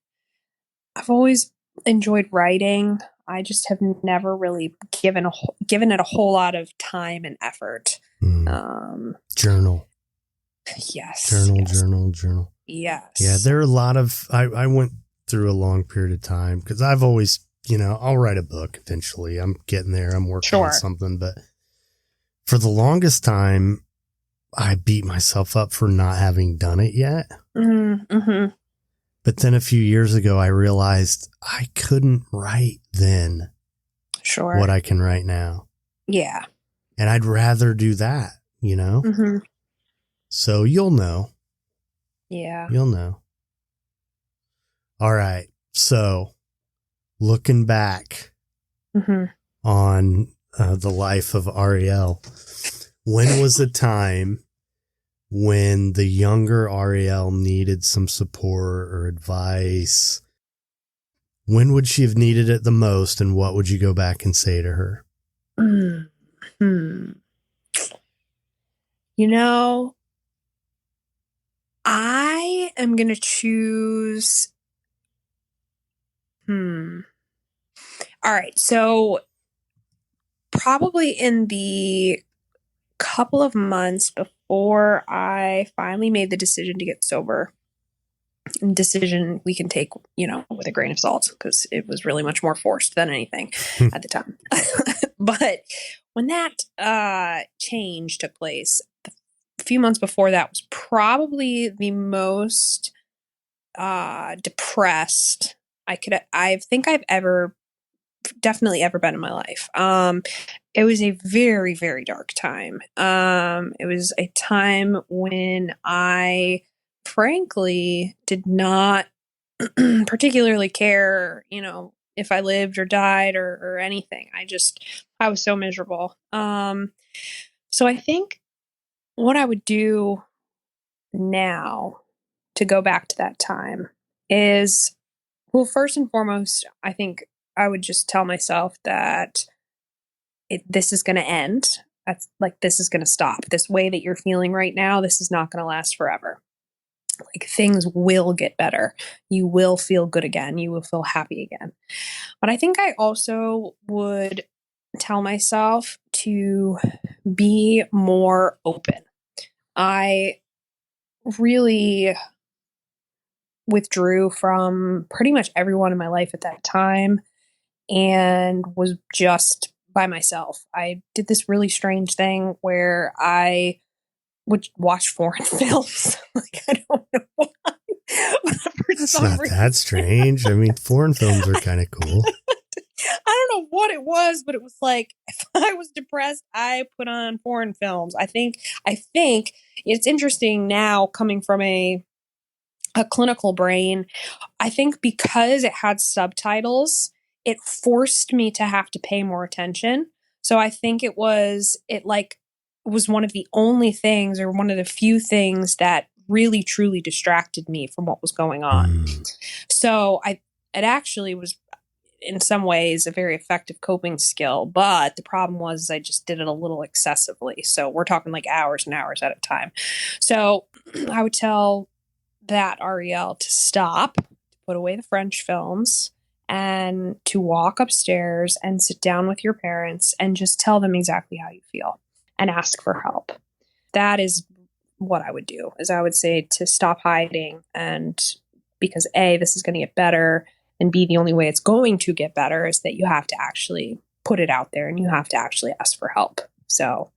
S2: always enjoyed writing. I just have never really given it a whole lot of time and effort.
S1: Journal.
S2: Yes.
S1: Journal.
S2: Yes.
S1: Yeah, there are a lot of, I went through a long period of time because I've always, you know, I'll write a book eventually. I'm getting there. I'm working on something. But for the longest time, I beat myself up for not having done it yet.
S2: Mm-hmm.
S1: But then a few years ago, I realized I couldn't write then what I can write now.
S2: Yeah.
S1: And I'd rather do that, you know?
S2: Mm-hmm.
S1: So you'll know.
S2: Yeah.
S1: You'll know. All right. So looking back on the life of Arielle, when was a time when the younger Arielle needed some support or advice? When would she have needed it the most, and what would you go back and say to her?
S2: You know, I am going to choose. All right. So probably in the couple of months before I finally made the decision to get sober, decision we can take, you know, with a grain of salt, because it was really much more forced than anything at the time. But when that change took place, a few months before that was probably the most depressed I think I've definitely ever been in my life. It was a very, very dark time. It was a time when I frankly did not particularly care, you know, if I lived or died or anything. I was so miserable. So I think what I would do now to go back to that time is, well, first and foremost, I think I would just tell myself that this is going to end. That's like, this is going to stop. This way that you're feeling right now, this is not going to last forever. Like, things will get better. You will feel good again. You will feel happy again. But I think I also would tell myself to be more open. I really withdrew from pretty much everyone in my life at that time and was just by myself. I did this really strange thing where I would watch foreign films. Like, I don't know why.
S1: That's not that strange. I mean, foreign films are kind of cool.
S2: I don't know what it was, but it was like, if I was depressed, I put on foreign films. I think it's interesting now, coming from a clinical brain. I think because it had subtitles, it forced me to have to pay more attention. So I think it was one of the only things, or one of the few things, that really truly distracted me from what was going on. So it actually was in some ways a very effective coping skill, but the problem was I just did it a little excessively. So we're talking like hours and hours at a time. So I would tell that Arielle to stop, to put away the French films, and to walk upstairs and sit down with your parents and just tell them exactly how you feel and ask for help. That is what I would do, is I would say to stop hiding, and because A, this is going to get better, and B, the only way it's going to get better is that you have to actually put it out there and you have to actually ask for help. So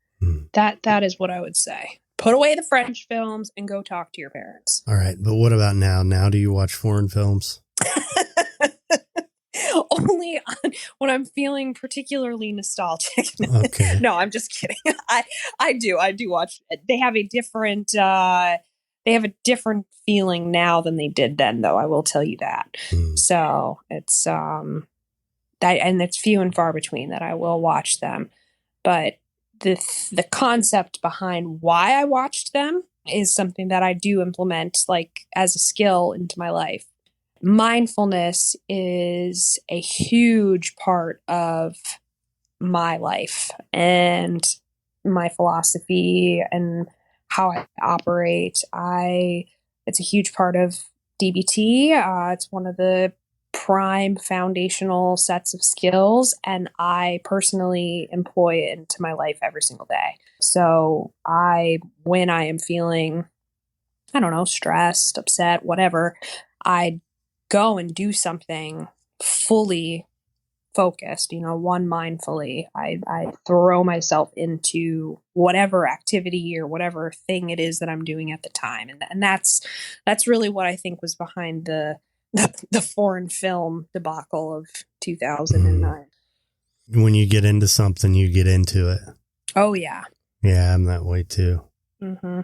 S2: that is what I would say. Put away the French films and go talk to your parents.
S1: All right. But what about now? Now do you watch foreign films?
S2: Only when I'm feeling particularly nostalgic.
S1: Okay.
S2: No, I'm just kidding. I do watch. They have a different feeling now than they did then, though. I will tell you that. So it's that, and it's few and far between that I will watch them. But the concept behind why I watched them is something that I do implement, like, as a skill into my life. Mindfulness is a huge part of my life and my philosophy and how I operate. It's a huge part of DBT. It's one of the prime foundational sets of skills, and I personally employ it into my life every single day. So when I am feeling, I don't know, stressed, upset, whatever, I go and do something fully focused, one mindfully. I throw myself into whatever activity or whatever thing it is that I'm doing at the time. And that's really what I think was behind the foreign film debacle of 2009.
S1: When you get into something, you get into it.
S2: Oh, yeah.
S1: Yeah, I'm that way too.
S2: Mm-hmm.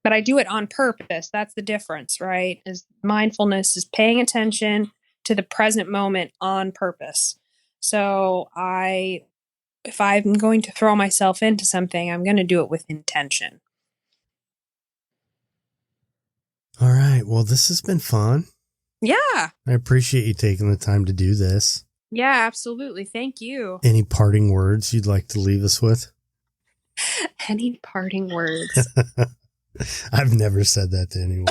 S2: But I do it on purpose. That's the difference, right? Is mindfulness is paying attention to the present moment on purpose. So if I'm going to throw myself into something, I'm going to do it with intention.
S1: All right. Well, this has been fun.
S2: Yeah.
S1: I appreciate you taking the time to do this.
S2: Yeah, absolutely. Thank you.
S1: Any parting words you'd like to leave us with?
S2: Any parting words?
S1: I've never said that to anyone.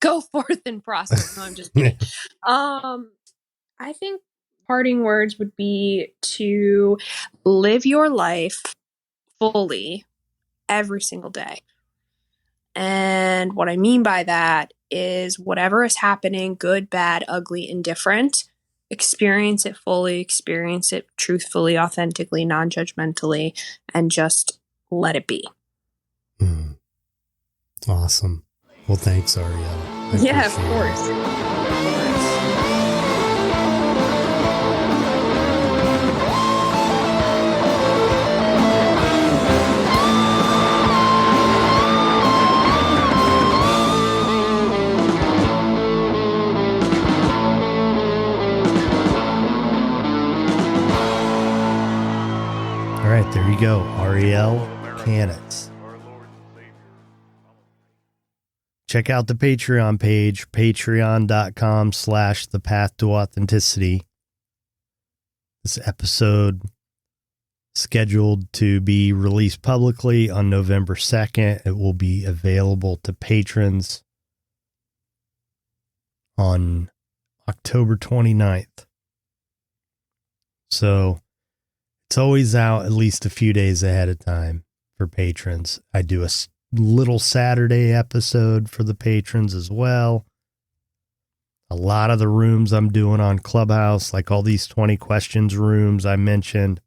S2: Go forth and prosper. No, I'm just kidding. I think parting words would be to live your life fully every single day. And what I mean by that is whatever is happening, good, bad, ugly, indifferent, experience it fully, experience it truthfully, authentically, non-judgmentally, and just let it be.
S1: Awesome. Well, thanks, Arielle.
S2: Yeah, of course.
S1: All right, there you go. Arielle Kanitz. Check out the Patreon page, patreon.com/thepath-to-authenticity. This episode scheduled to be released publicly on November 2nd. It will be available to patrons on October 29th. So it's always out at least a few days ahead of time for patrons. I do a little Saturday episode for the patrons as well. A lot of the rooms I'm doing on Clubhouse, like all these 20 questions rooms I mentioned,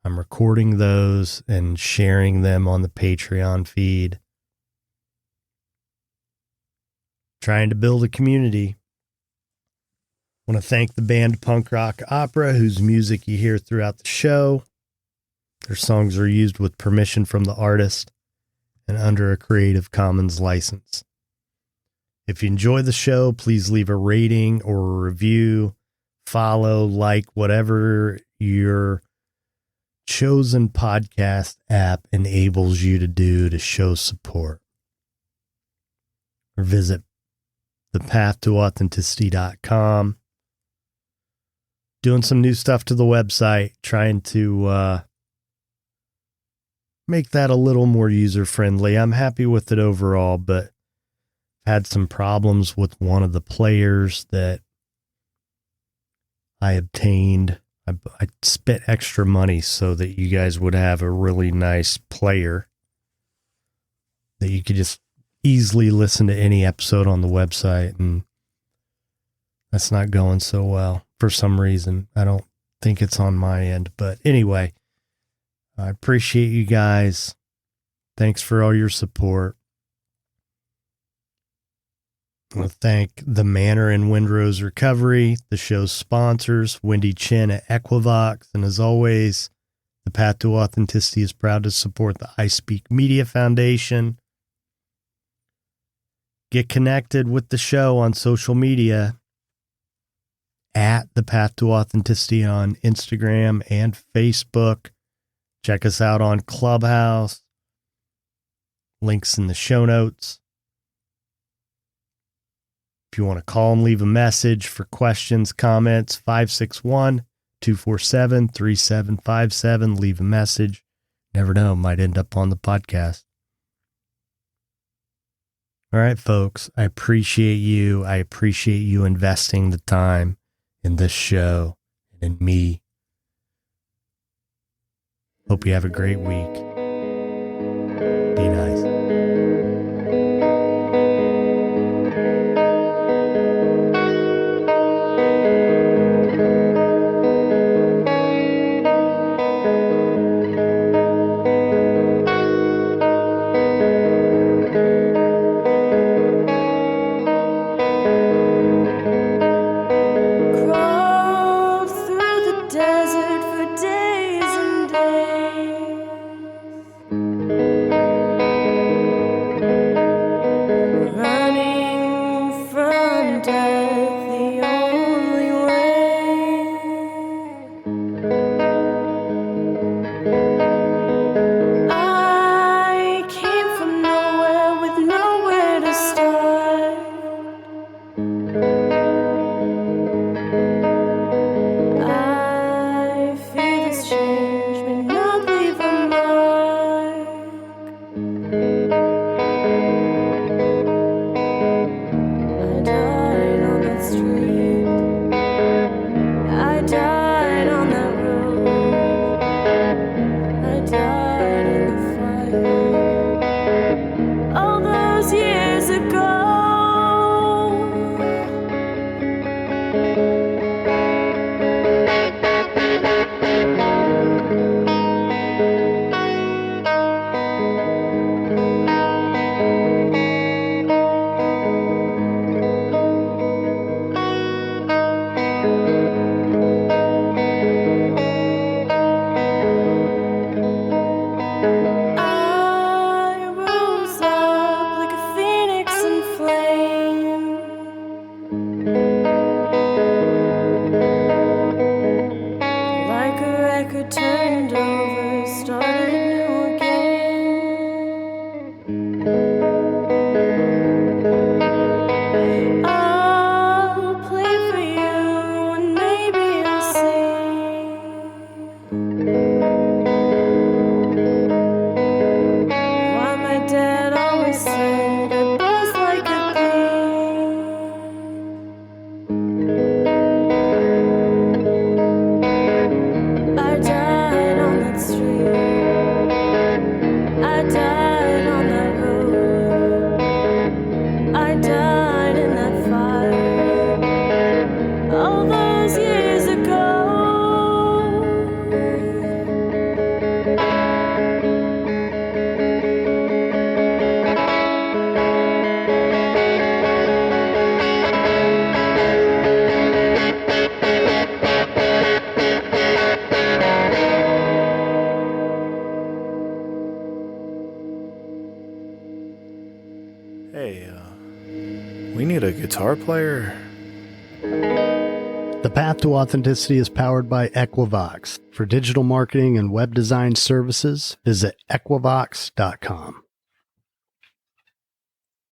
S1: I'm recording those and sharing them on the Patreon feed. Trying to build a community. I want to thank the band Punk Rock Opera, whose music you hear throughout the show. Their songs are used with permission from the artist and under a Creative Commons license. If you enjoy the show, please leave a rating or a review, follow, like, whatever your chosen podcast app enables you to do to show support. Or visit thepathtooauthenticity.com. Doing some new stuff to the website, trying to make that a little more user-friendly. I'm happy with it overall, but had some problems with one of the players that I obtained. I spent extra money so that you guys would have a really nice player that you could just easily listen to any episode on the website, and that's not going so well for some reason. I don't think it's on my end, but anyway, I appreciate you guys. Thanks for all your support. I want to thank The Manor in Windrose Recovery, the show's sponsors, Wendy Chin at Equivox, and as always, The Path to Authenticity is proud to support the I Speak Media Foundation. Get connected with the show on social media at The Path to Authenticity on Instagram and Facebook. Check us out on Clubhouse. Links in the show notes. If you want to call and leave a message for questions, comments, 561-247-3757. Leave a message. Never know, might end up on the podcast. All right, folks, I appreciate you. I appreciate you investing the time in this show and in me. Hope you have a great week. Be nice.
S4: We need a guitar player.
S1: The Path to Authenticity is powered by Equivox. For digital marketing and web design services, visit equivox.com.